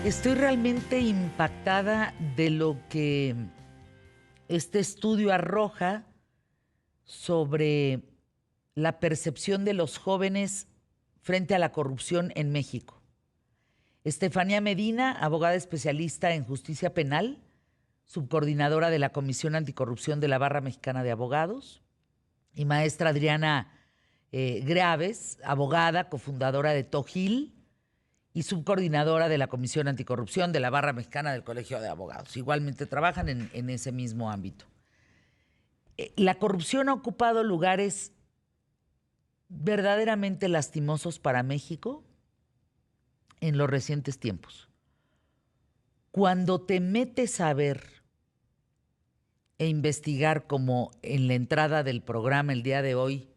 Estoy realmente impactada de lo que este estudio arroja sobre la percepción de los jóvenes frente a la corrupción en México. Estefanía Medina, abogada especialista en justicia penal, subcoordinadora de la Comisión Anticorrupción de la Barra Mexicana de Abogados, y maestra Adriana Graves, abogada, cofundadora de Tojil y subcoordinadora de la Comisión Anticorrupción de la Barra Mexicana del Colegio de Abogados. Igualmente trabajan en ese mismo ámbito. La corrupción ha ocupado lugares verdaderamente lastimosos para México en los recientes tiempos. Cuando te metes a ver e investigar, como en la entrada del programa el día de hoy,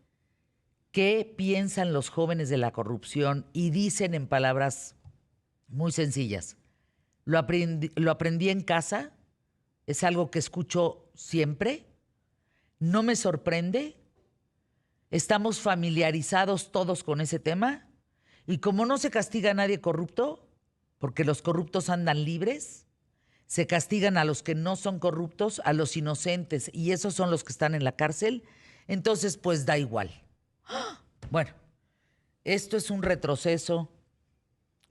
qué piensan los jóvenes de la corrupción y dicen en palabras muy sencillas: lo aprendí en casa, es algo que escucho siempre, no me sorprende, estamos familiarizados todos con ese tema, y como no se castiga a nadie corrupto, porque los corruptos andan libres, se castigan a los que no son corruptos, a los inocentes, y esos son los que están en la cárcel, entonces pues da igual. Bueno, esto es un retroceso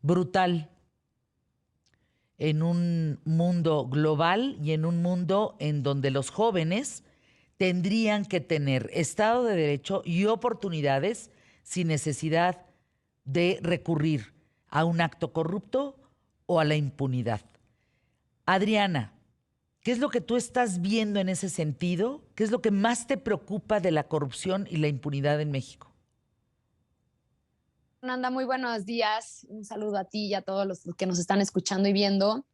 brutal en un mundo global y en un mundo en donde los jóvenes tendrían que tener Estado de Derecho y oportunidades sin necesidad de recurrir a un acto corrupto o a la impunidad. Adriana, ¿qué es lo que tú estás viendo en ese sentido? ¿Qué es lo que más te preocupa de la corrupción y la impunidad en México? Fernanda, muy buenos días. Un saludo a ti y a todos los que nos están escuchando y viendo.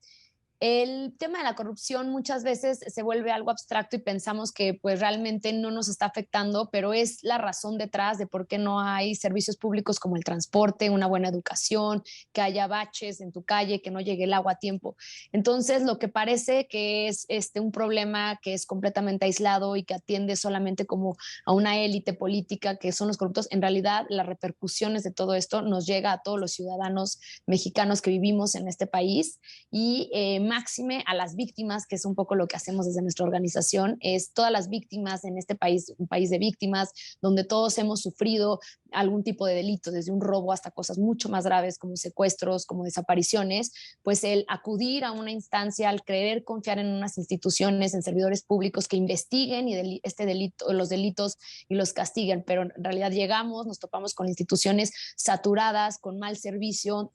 El tema de la corrupción muchas veces se vuelve algo abstracto y pensamos que pues realmente no nos está afectando, pero es la razón detrás de por qué no hay servicios públicos como el transporte, una buena educación, que haya baches en tu calle, que no llegue el agua a tiempo. Entonces, lo que parece que es un problema que es completamente aislado y que atiende solamente como a una élite política que son los corruptos, en realidad las repercusiones de todo esto nos llega a todos los ciudadanos mexicanos que vivimos en este país y máxime a las víctimas, que es un poco lo que hacemos desde nuestra organización, es todas las víctimas en este país, un país de víctimas, donde todos hemos sufrido algún tipo de delito, desde un robo hasta cosas mucho más graves como secuestros, como desapariciones, pues el acudir a una instancia, al creer confiar en unas instituciones, en servidores públicos que investiguen y este delito, los delitos y los castiguen, pero en realidad llegamos, nos topamos con instituciones saturadas, con mal servicio,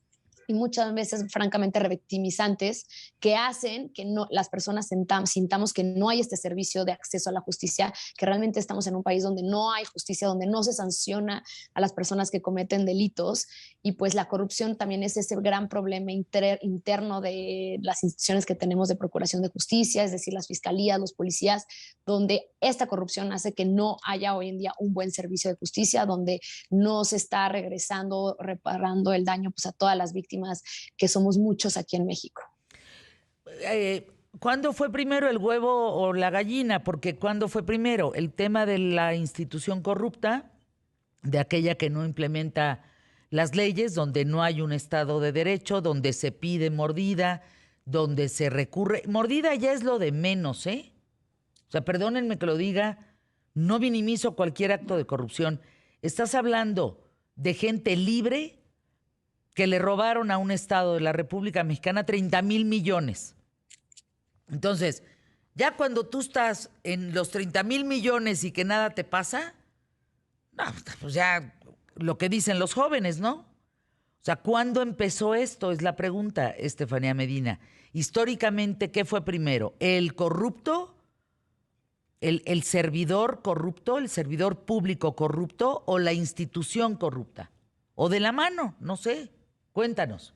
y muchas veces francamente revictimizantes, que hacen que no, las personas sintamos que no hay este servicio de acceso a la justicia, que realmente estamos en un país donde no hay justicia, donde no se sanciona a las personas que cometen delitos, y pues la corrupción también es ese gran problema interno de las instituciones que tenemos de procuración de justicia, es decir, las fiscalías, los policías, donde esta corrupción hace que no haya hoy en día un buen servicio de justicia, donde no se está regresando, reparando el daño pues, a todas las víctimas, que somos muchos aquí en México. ¿Cuándo fue primero el huevo o la gallina? Porque ¿cuándo fue primero? El tema de la institución corrupta, de aquella que no implementa las leyes, donde no hay un Estado de Derecho, donde se pide mordida, donde se recurre. Mordida ya es lo de menos, ¿eh? O sea, perdónenme que lo diga, no minimizo cualquier acto de corrupción. Estás hablando de gente libre que le robaron a un Estado de la República Mexicana 30,000 millones. Entonces, ya cuando tú estás en los 30,000 millones y que nada te pasa, no, pues ya lo que dicen los jóvenes, ¿no? O sea, ¿cuándo empezó esto? Es la pregunta, Estefanía Medina. Históricamente, ¿qué fue primero? ¿El corrupto? ¿El servidor corrupto? ¿El servidor público corrupto? ¿O la institución corrupta? ¿O de la mano? No sé. Cuéntanos.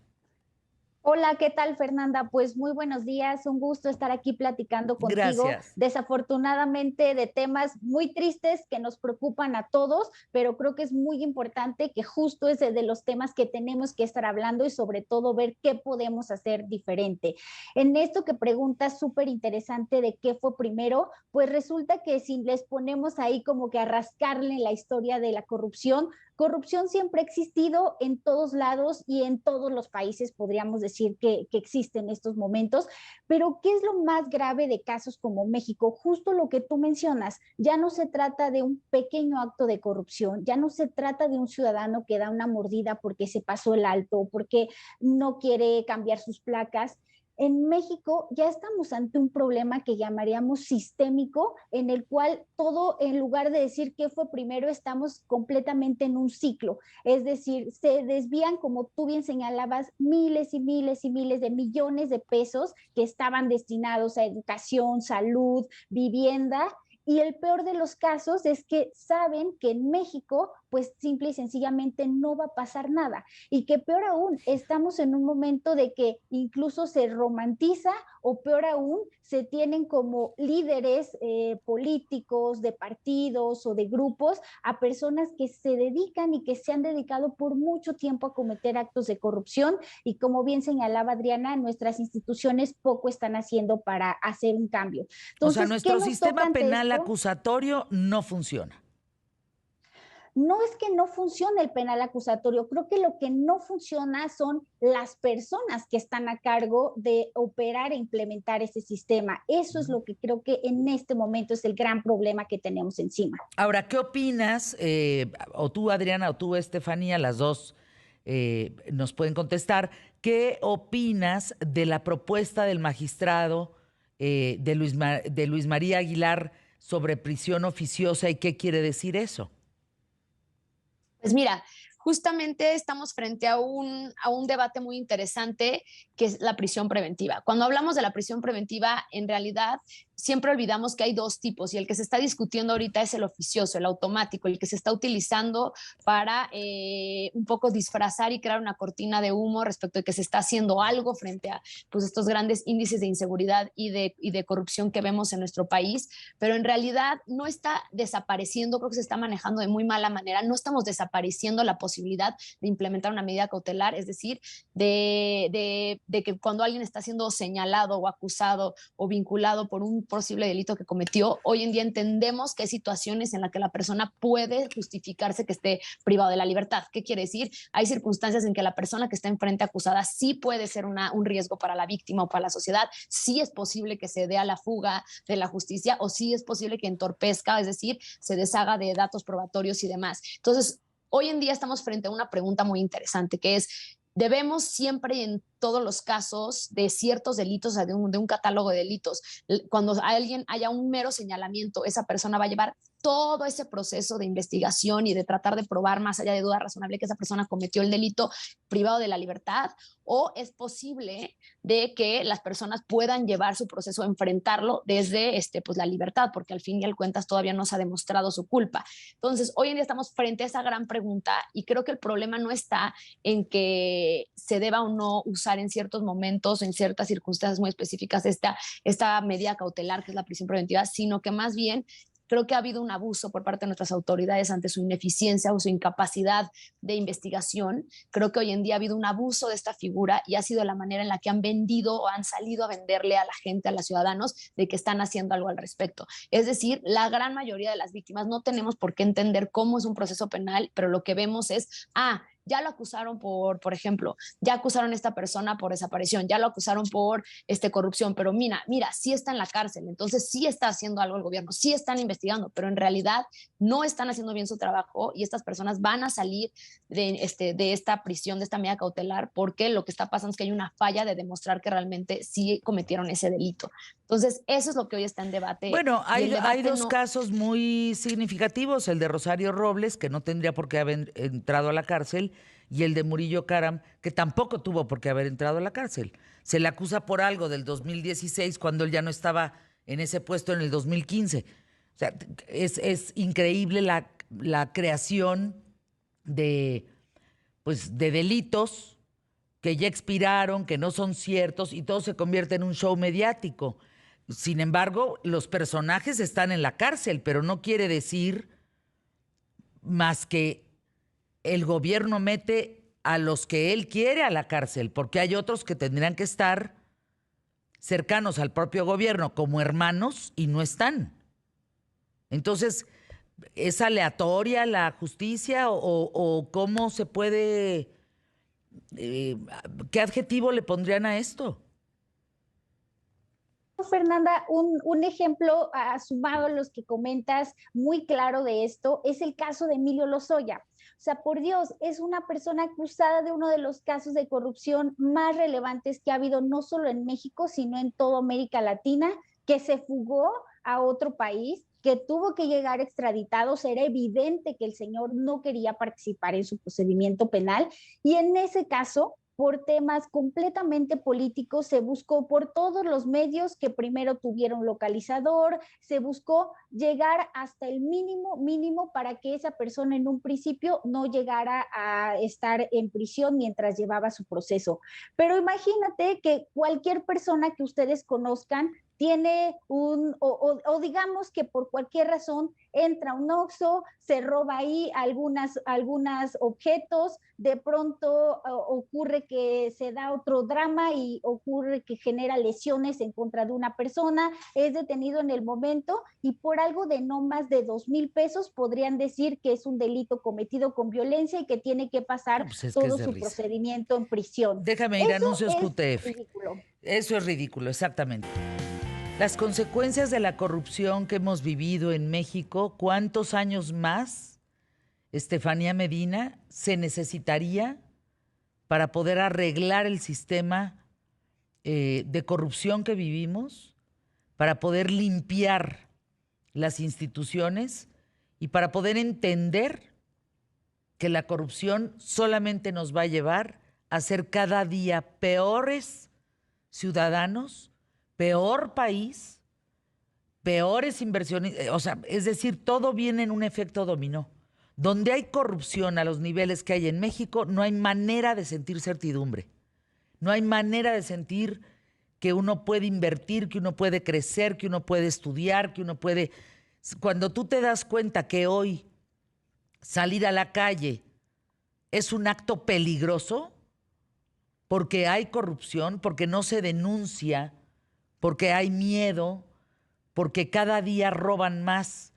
Hola, ¿qué tal, Fernanda? Pues muy buenos días, un gusto estar aquí platicando contigo, Gracias. desafortunadamente de temas muy tristes que nos preocupan a todos, pero creo que es muy importante que justo es de los temas que tenemos que estar hablando y sobre todo ver qué podemos hacer diferente. En esto que preguntas, súper interesante de qué fue primero, pues resulta que si les ponemos ahí como que a rascarle la historia de la corrupción, Corrupción siempre ha existido en todos lados y en todos los países, podríamos decir que existe en estos momentos, pero ¿qué es lo más grave de casos como México? Justo lo que tú mencionas, ya no se trata de un pequeño acto de corrupción, ya no se trata de un ciudadano que da una mordida porque se pasó el alto, porque no quiere cambiar sus placas. En México ya estamos ante un problema que llamaríamos sistémico, en el cual todo, en lugar de decir qué fue primero, estamos completamente en un ciclo. Es decir, se desvían, como tú bien señalabas, miles y miles y miles de millones de pesos que estaban destinados a educación, salud, vivienda. Y el peor de los casos es que saben que en México, pues simple y sencillamente no va a pasar nada. Y que peor aún, estamos en un momento de que incluso se romantiza o peor aún, se tienen como líderes políticos, de partidos o de grupos a personas que se dedican y que se han dedicado por mucho tiempo a cometer actos de corrupción. Y como bien señalaba Adriana, nuestras instituciones poco están haciendo para hacer un cambio. Entonces, o sea, ¿qué nuestro nos sistema toca ante penal esto? acusatorio no funciona. No es que no funcione el penal acusatorio, creo que lo que no funciona son las personas que están a cargo de operar e implementar ese sistema. Eso es lo que creo que en este momento es el gran problema que tenemos encima. Ahora, ¿qué opinas? O tú, Adriana, o tú, Estefanía, las dos nos pueden contestar. ¿Qué opinas de la propuesta del magistrado de Luis María Aguilar sobre prisión oficiosa y qué quiere decir eso? Pues mira, justamente estamos frente a un debate muy interesante que es la prisión preventiva. Cuando hablamos de la prisión preventiva, en realidad siempre olvidamos que hay dos tipos y el que se está discutiendo ahorita es el oficioso, el automático, el que se está utilizando para un poco disfrazar y crear una cortina de humo respecto de que se está haciendo algo frente a pues, estos grandes índices de inseguridad y de corrupción que vemos en nuestro país, pero en realidad no está desapareciendo, creo que se está manejando de muy mala manera, no estamos desapareciendo la posibilidad de implementar una medida cautelar, es decir, de que cuando alguien está siendo señalado o acusado o vinculado por un posible delito que cometió, hoy en día entendemos que hay situaciones en las que la persona puede justificarse que esté privado de la libertad. ¿Qué quiere decir? Hay circunstancias en que la persona que está enfrente acusada sí puede ser un riesgo para la víctima o para la sociedad, sí es posible que se dé a la fuga de la justicia o sí es posible que entorpezca, es decir, se deshaga de datos probatorios y demás. Entonces, hoy en día estamos frente a una pregunta muy interesante que es, debemos siempre en todos los casos de ciertos delitos, o sea, de un catálogo de delitos, cuando alguien haya un mero señalamiento, esa persona va a llevar todo ese proceso de investigación y de tratar de probar más allá de duda razonable que esa persona cometió el delito privado de la libertad, o es posible de que las personas puedan llevar su proceso, enfrentarlo desde pues, la libertad, porque al fin y al cuentas todavía no se ha demostrado su culpa. Entonces, hoy en día estamos frente a esa gran pregunta y creo que el problema no está en que se deba o no usar en ciertos momentos, en ciertas circunstancias muy específicas esta medida cautelar que es la prisión preventiva, sino que más bien creo que ha habido un abuso por parte de nuestras autoridades ante su ineficiencia o su incapacidad de investigación. Creo que hoy en día ha habido un abuso de esta figura y ha sido la manera en la que han vendido o han salido a venderle a la gente, a los ciudadanos, de que están haciendo algo al respecto. Es decir, la gran mayoría de las víctimas no tenemos por qué entender cómo es un proceso penal, pero lo que vemos es, ya lo acusaron por ejemplo, ya acusaron a esta persona por desaparición, ya lo acusaron por corrupción, pero mira, sí está en la cárcel, entonces sí está haciendo algo el gobierno, sí están investigando, pero en realidad no están haciendo bien su trabajo y estas personas van a salir de esta prisión, de esta medida cautelar, porque lo que está pasando es que hay una falla de demostrar que realmente sí cometieron ese delito. Entonces, eso es lo que hoy está en debate. Bueno, hay dos no... casos muy significativos, el de Rosario Robles, que no tendría por qué haber entrado a la cárcel, y el de Murillo Karam, que tampoco tuvo por qué haber entrado a la cárcel. Se le acusa por algo del 2016, cuando él ya no estaba en ese puesto en el 2015. O sea, es increíble la creación de delitos que ya expiraron, que no son ciertos, y todo se convierte en un show mediático. Sin embargo, los personajes están en la cárcel, pero no quiere decir más que el gobierno mete a los que él quiere a la cárcel, porque hay otros que tendrían que estar cercanos al propio gobierno como hermanos y no están. Entonces, ¿Es aleatoria la justicia o cómo se puede, qué adjetivo le pondrían a esto? Fernanda, un ejemplo sumado a los que comentas muy claro de esto es el caso de Emilio Lozoya. O sea, por Dios, es una persona acusada de uno de los casos de corrupción más relevantes que ha habido no solo en México, sino en toda América Latina, que se fugó a otro país, que tuvo que llegar extraditado. Era evidente que el señor no quería participar en su procedimiento penal y en ese caso, por temas completamente políticos, se buscó por todos los medios que primero tuvieron localizador, se buscó llegar hasta el mínimo para que esa persona en un principio no llegara a estar en prisión mientras llevaba su proceso. Pero imagínate que cualquier persona que ustedes conozcan tiene o digamos que por cualquier razón entra a un Oxxo, se roba ahí algunas objetos, de pronto ocurre que se da otro drama y ocurre que genera lesiones en contra de una persona, es detenido en el momento y por algo de no más de 2,000 pesos podrían decir que es un delito cometido con violencia y que tiene que pasar No, pues es que es todo de su risa. procedimiento en prisión. Déjame ir a Eso anuncios es QTF. ridículo. Eso es ridículo, exactamente. Las consecuencias de la corrupción que hemos vivido en México, ¿cuántos años más, Estefanía Medina, se necesitaría para poder arreglar el sistema de corrupción que vivimos, para poder limpiar las instituciones y para poder entender que la corrupción solamente nos va a llevar a ser cada día peores ciudadanos, peor país, peores inversiones, o sea, es decir, todo viene en un efecto dominó. Donde hay corrupción a los niveles que hay en México, no hay manera de sentir certidumbre. No hay manera de sentir que uno puede invertir, que uno puede crecer, que uno puede estudiar, que uno puede... Cuando tú te das cuenta que hoy salir a la calle es un acto peligroso porque hay corrupción, porque no se denuncia, porque hay miedo, porque cada día roban más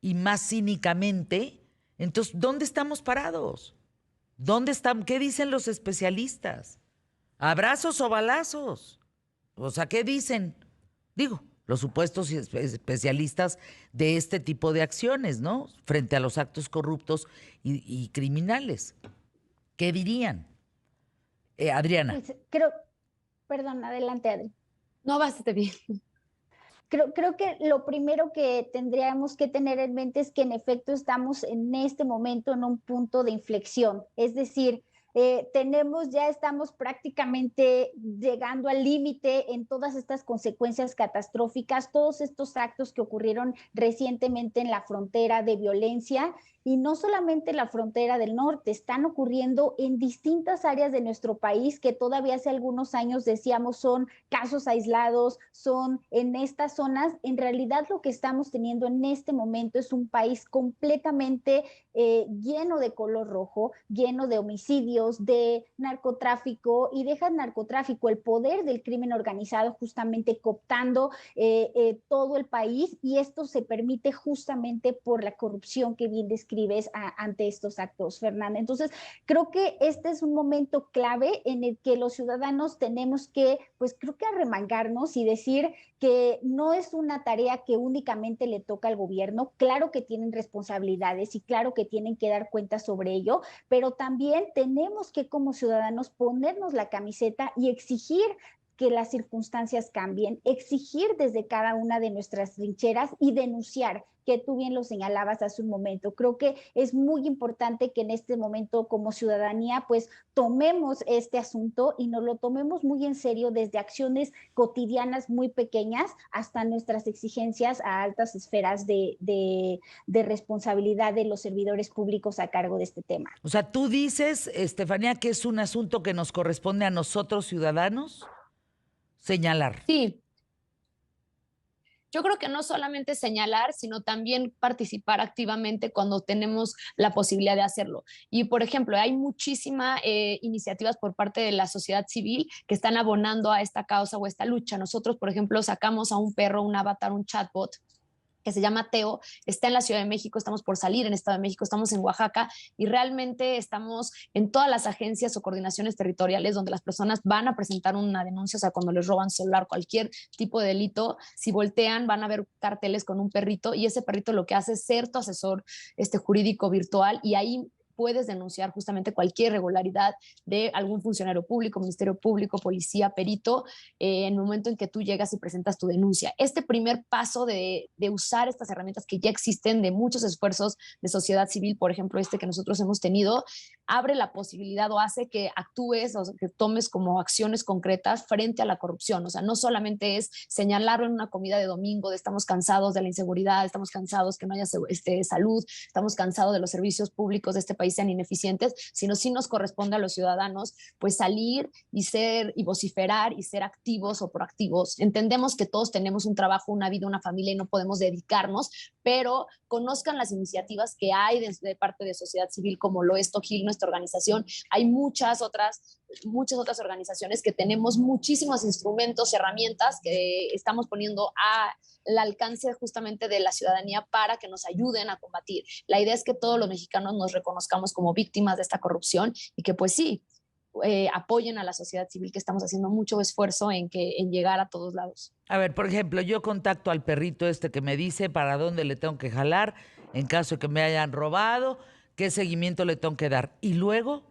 y más cínicamente. Entonces, ¿dónde estamos parados? ¿Dónde están? ¿Qué dicen los especialistas? ¿Abrazos o balazos? O sea, ¿qué dicen? Digo, los supuestos especialistas de este tipo de acciones, ¿no? Frente a los actos corruptos y criminales. ¿Qué dirían? Adriana. Pues perdón, adelante, Adri. No, bastante bien. Creo que lo primero que tendríamos que tener en mente es que en efecto estamos en este momento en un punto de inflexión, es decir, ya estamos prácticamente llegando al límite en todas estas consecuencias catastróficas, todos estos actos que ocurrieron recientemente en la frontera de violencia y no solamente en la frontera del norte, están ocurriendo en distintas áreas de nuestro país que todavía hace algunos años decíamos son casos aislados, son en estas zonas. En realidad lo que estamos teniendo en este momento es un país completamente lleno de color rojo, lleno de homicidios, de narcotráfico y deja el narcotráfico, el poder del crimen organizado justamente cooptando todo el país y esto se permite justamente por la corrupción que bien describes ante estos actos, Fernanda. Entonces, creo que este es un momento clave en el que los ciudadanos tenemos que, pues creo que arremangarnos y decir que no es una tarea que únicamente le toca al gobierno, claro que tienen responsabilidades y claro que tienen que dar cuenta sobre ello, pero también tenemos que como ciudadanos ponernos la camiseta y exigir que las circunstancias cambien, exigir desde cada una de nuestras trincheras y denunciar, que tú bien lo señalabas hace un momento. Creo que es muy importante que en este momento como ciudadanía pues tomemos este asunto y nos lo tomemos muy en serio desde acciones cotidianas muy pequeñas hasta nuestras exigencias a altas esferas de responsabilidad de los servidores públicos a cargo de este tema. O sea, tú dices, Estefanía, que es un asunto que nos corresponde a nosotros ciudadanos señalar. Sí, yo creo que no solamente señalar, sino también participar activamente cuando tenemos la posibilidad de hacerlo. Y, por ejemplo, hay muchísimas iniciativas por parte de la sociedad civil que están abonando a esta causa o esta lucha. Nosotros, por ejemplo, sacamos a un perro, un avatar, un chatbot, que se llama Teo, está en la Ciudad de México, estamos por salir en Estado de México, estamos en Oaxaca y realmente estamos en todas las agencias o coordinaciones territoriales donde las personas van a presentar una denuncia, o sea, cuando les roban celular, cualquier tipo de delito, si voltean van a ver carteles con un perrito y ese perrito lo que hace es ser tu asesor jurídico virtual y ahí puedes denunciar justamente cualquier irregularidad de algún funcionario público, ministerio público, policía, perito, en el momento en que tú llegas y presentas tu denuncia. Este primer paso de usar estas herramientas que ya existen, de muchos esfuerzos de sociedad civil, por ejemplo, que nosotros hemos tenido, abre la posibilidad o hace que actúes o que tomes como acciones concretas frente a la corrupción. O sea, no solamente es señalarlo en una comida de domingo de estamos cansados de la inseguridad, estamos cansados que no haya salud, estamos cansados de los servicios públicos de este país sean ineficientes, sino sí nos corresponde a los ciudadanos pues salir y vociferar y ser activos o proactivos. Entendemos que todos tenemos un trabajo, una vida, una familia y no podemos dedicarnos, pero conozcan las iniciativas que hay de parte de sociedad civil como lo es Tojil, nuestra organización. Hay muchas otras organizaciones que tenemos muchísimos instrumentos, herramientas que estamos poniendo al alcance justamente de la ciudadanía para que nos ayuden a combatir. La idea es que todos los mexicanos nos reconozcamos como víctimas de esta corrupción y que pues sí, apoyen a la sociedad civil, que estamos haciendo mucho esfuerzo en llegar a todos lados. A ver, por ejemplo, yo contacto al perrito que me dice para dónde le tengo que jalar en caso de que me hayan robado, qué seguimiento le tengo que dar. ¿Y luego?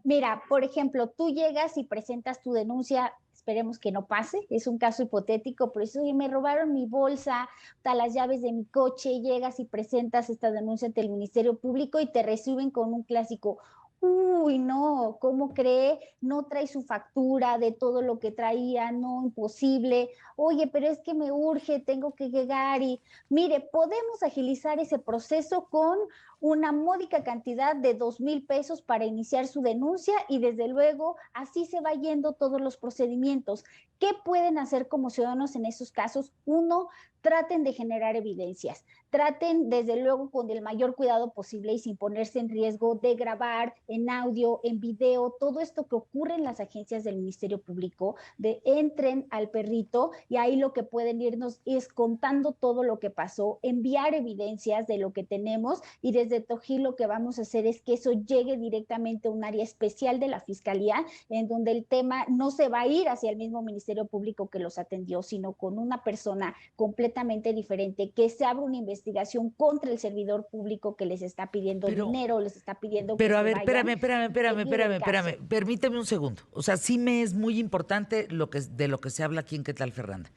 Mira, por ejemplo, tú llegas y presentas tu denuncia, esperemos que no pase, es un caso hipotético, pero eso, me robaron mi bolsa, las llaves de mi coche, llegas y presentas esta denuncia ante el Ministerio Público y te reciben con un clásico: uy, no, ¿cómo cree? No trae su factura de todo lo que traía, no, imposible. Oye, pero es que me urge, tengo que llegar y mire, podemos agilizar ese proceso con una módica cantidad de 2,000 pesos para iniciar su denuncia y desde luego así se va yendo todos los procedimientos. ¿Qué pueden hacer como ciudadanos en esos casos? Uno, traten de generar evidencias, traten desde luego con el mayor cuidado posible y sin ponerse en riesgo de grabar en audio, en video, todo esto que ocurre en las agencias del Ministerio Público, de entren al perrito y ahí lo que pueden irnos es contando todo lo que pasó, enviar evidencias de lo que tenemos y desde Tojil lo que vamos a hacer es que eso llegue directamente a un área especial de la Fiscalía en donde el tema no se va a ir hacia el mismo Ministerio Público que los atendió, sino con una persona completamente diferente, que se abra una investigación contra el servidor público que les está pidiendo dinero, les está pidiendo que pero se a ver, vayan. espérame, permíteme un segundo. O sea, sí me es muy importante de lo que se habla aquí en ¿Qué tal, Fernanda?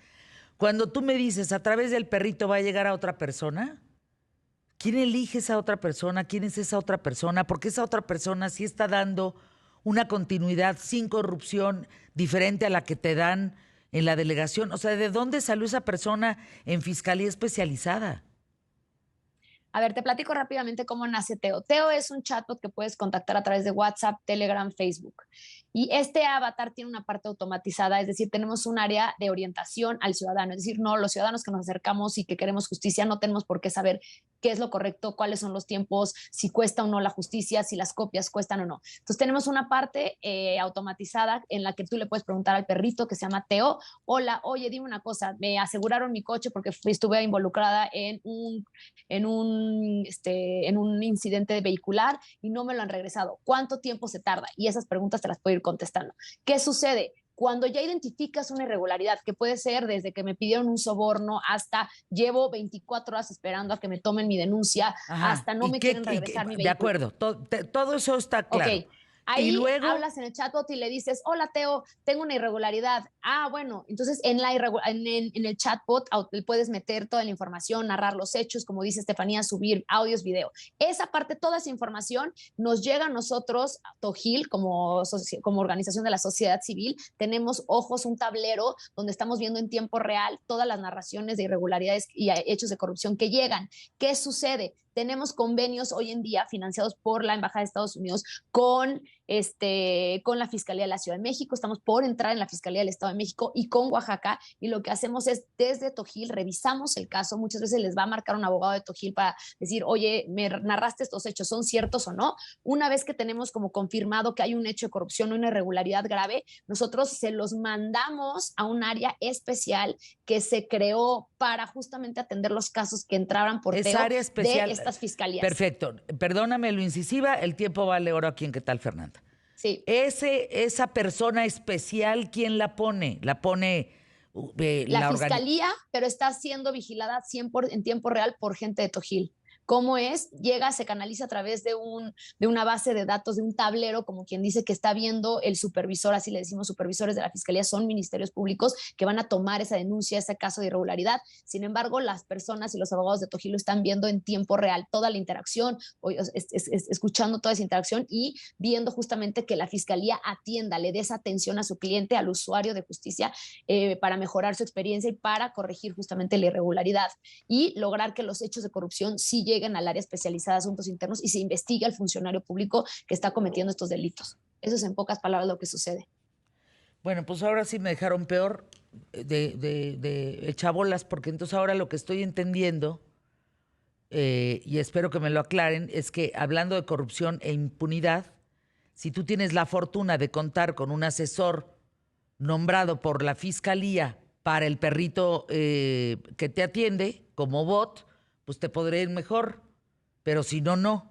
Cuando tú me dices, a través del perrito va a llegar a otra persona, ¿quién elige esa otra persona? ¿Quién es esa otra persona? Porque esa otra persona sí está dando una continuidad sin corrupción diferente a la que te dan en la delegación. O sea, ¿de dónde salió esa persona en fiscalía especializada? A ver, te platico rápidamente cómo nace Teo. Teo es un chatbot que puedes contactar a través de WhatsApp, Telegram, Facebook. Y este avatar tiene una parte automatizada, es decir, tenemos un área de orientación al ciudadano. Es decir, no, los ciudadanos que nos acercamos y que queremos justicia no tenemos por qué saber qué es lo correcto, cuáles son los tiempos, si cuesta o no la justicia, si las copias cuestan o no. Entonces tenemos una parte automatizada en la que tú le puedes preguntar al perrito que se llama Teo: hola, oye, dime una cosa, me aseguraron mi coche porque estuve involucrada en un incidente vehicular y no me lo han regresado. ¿Cuánto tiempo se tarda? Y esas preguntas te las puedo ir contestando. ¿Qué sucede? Cuando ya identificas una irregularidad, que puede ser desde que me pidieron un soborno hasta llevo 24 horas esperando a que me tomen mi denuncia, hasta no me quieren regresar mi vehículo. De acuerdo, todo eso está claro. Ok. Ahí hablas en el chatbot y le dices: hola Teo, tengo una irregularidad. Ah, bueno, entonces en el chatbot puedes meter toda la información, narrar los hechos, como dice Estefanía, subir audios, video. Esa parte, toda esa información nos llega a nosotros, Tojil, como organización de la sociedad civil. Tenemos ojos, un tablero donde estamos viendo en tiempo real todas las narraciones de irregularidades y hechos de corrupción que llegan. ¿Qué sucede? Tenemos convenios hoy en día financiados por la Embajada de Estados Unidos con la Fiscalía de la Ciudad de México. Estamos por entrar en la Fiscalía del Estado de México y con Oaxaca, y lo que hacemos es desde Tojil revisamos el caso. Muchas veces les va a marcar un abogado de Tojil para decir: oye, me narraste estos hechos, ¿son ciertos o no? Una vez que tenemos como confirmado que hay un hecho de corrupción o una irregularidad grave, nosotros se los mandamos a un área especial que se creó para justamente atender los casos que entraban por Esa área especial de estas fiscalías. Perfecto. Perdóname lo incisiva, el tiempo vale oro aquí en ¿Qué tal, Fernanda? Sí. Esa persona especial, ¿quién la pone? La pone la fiscalía, pero está siendo vigilada en tiempo real por gente de Tojil. ¿Cómo es? Llega, se canaliza a través de una base de datos, de un tablero, como quien dice que está viendo el supervisor, así le decimos, supervisores de la Fiscalía son ministerios públicos que van a tomar esa denuncia, ese caso de irregularidad. Sin embargo, las personas y los abogados de Tojil lo están viendo en tiempo real, toda la interacción, escuchando toda esa interacción y viendo justamente que la Fiscalía atienda, le dé esa atención a su cliente, al usuario de justicia, para mejorar su experiencia y para corregir justamente la irregularidad y lograr que los hechos de corrupción sí lleguen al área especializada de asuntos internos y se investigue al funcionario público que está cometiendo estos delitos. Eso es en pocas palabras lo que sucede. Bueno, pues ahora sí me dejaron peor de echabolas, porque entonces ahora lo que estoy entendiendo, y espero que me lo aclaren, es que hablando de corrupción e impunidad, si tú tienes la fortuna de contar con un asesor nombrado por la Fiscalía para el perrito que te atiende como bot, pues te podré ir mejor, pero si no, no.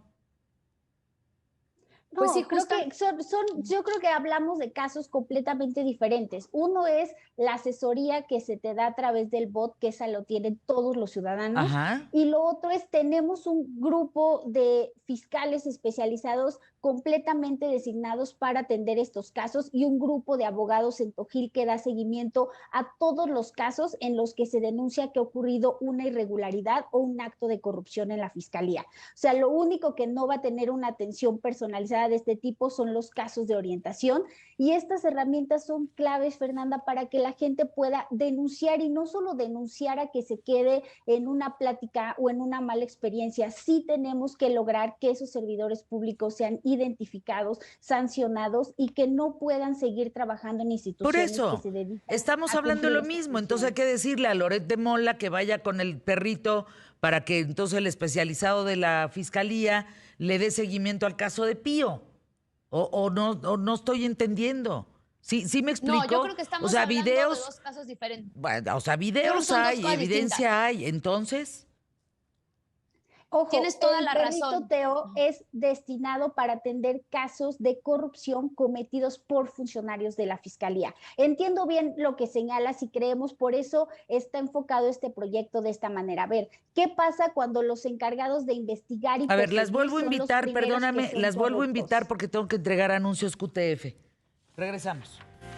No, pues sí, yo creo que hablamos de casos completamente diferentes. Uno es la asesoría que se te da a través del bot, que esa lo tienen todos los ciudadanos. Ajá. Y lo otro es, tenemos un grupo de fiscales especializados completamente designados para atender estos casos y un grupo de abogados en Tojil que da seguimiento a todos los casos en los que se denuncia que ha ocurrido una irregularidad o un acto de corrupción en la fiscalía. O sea, lo único que no va a tener una atención personalizada de este tipo son los casos de orientación, y estas herramientas son claves, Fernanda, para que la gente pueda denunciar, y no solo denunciar a que se quede en una plática o en una mala experiencia. Sí tenemos que lograr que esos servidores públicos sean identificados, sancionados y que no puedan seguir trabajando en instituciones Por eso, que se dedican estamos a hablando de lo cumplir mismo. estas Entonces hay que decirle a Loret de Mola que vaya con el perrito para que entonces el especializado de la Fiscalía le dé seguimiento al caso de Pío. O no estoy entendiendo. ¿Sí me explico? No, yo creo que estamos hablando de dos casos diferentes. Bueno, o sea, videos hay, evidencia hay. Entonces... Ojo, tienes toda la razón. El perrito Teo es destinado para atender casos de corrupción cometidos por funcionarios de la Fiscalía. Entiendo bien lo que señalas y creemos, por eso está enfocado este proyecto de esta manera. A ver, ¿qué pasa cuando los encargados de investigar y a ver, las vuelvo a invitar, perdóname, las vuelvo a invitar porque tengo que entregar anuncios QTF. Regresamos.